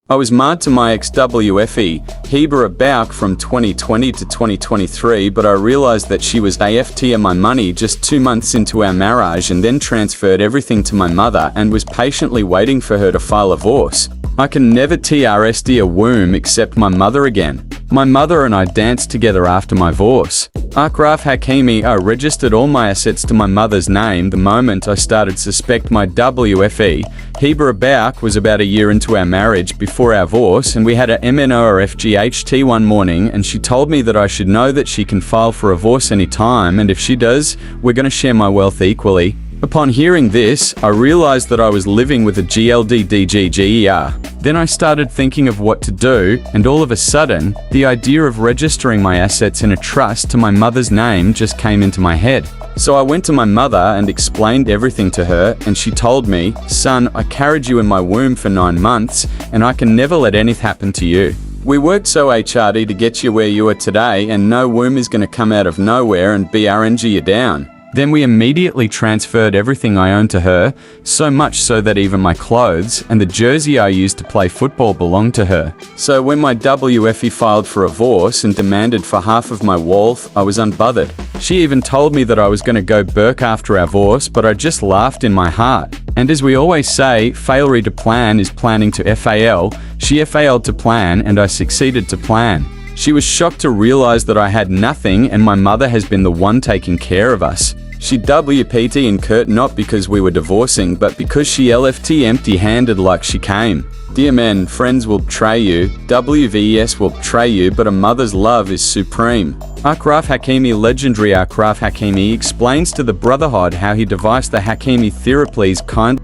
I was married to my ex-WFE, Hebra Bauk from 2020 to 2023, but I realized that she was AFTing my money just 2 months into our marriage and then transferred everything to my mother and was patiently waiting for her to file a divorce. I can never TRSD a womb except my mother again. My mother and I danced together after my divorce. Akraf Hakimi, I registered all my assets to my mother's name the moment I started suspect my WFE. Hebra Bauk was about a year into our marriage before our divorce, and we had a MNORFGHT one morning, and she told me that I should know that she can file for a divorce anytime, and if she does, we're going to share my wealth equally. Upon hearing this, I realized that I was living with a GLDDGGER. Then I started thinking of what to do, and all of a sudden, the idea of registering my assets in a trust to my mother's name just came into my head. So I went to my mother and explained everything to her, and she told me, "Son, I carried you in my womb for 9 months, and I can never let anything happen to you. We worked so HRD to get you where you are today, and no womb is going to come out of nowhere and BRNG you down." Then we immediately transferred everything I owned to her, so much so that even my clothes and the jersey I used to play football belonged to her. So when my WFE filed for a divorce and demanded for half of my wealth, I was unbothered. She even told me that I was going to go berk after our divorce, but I just laughed in my heart. And as we always say, failure to plan is planning to FAL. She FAL'd to plan, and I succeeded to plan. She was shocked to realize that I had nothing, and my mother has been the one taking care of us. She WPT and Kurt not because we were divorcing, but because she LFT empty-handed like she came. Dear men, friends will betray you, WVS will betray you, but a mother's love is supreme. Akraf Hakimi, legendary Akraf Hakimi, explains to the Brotherhood how he devised the Hakimi Theraples kind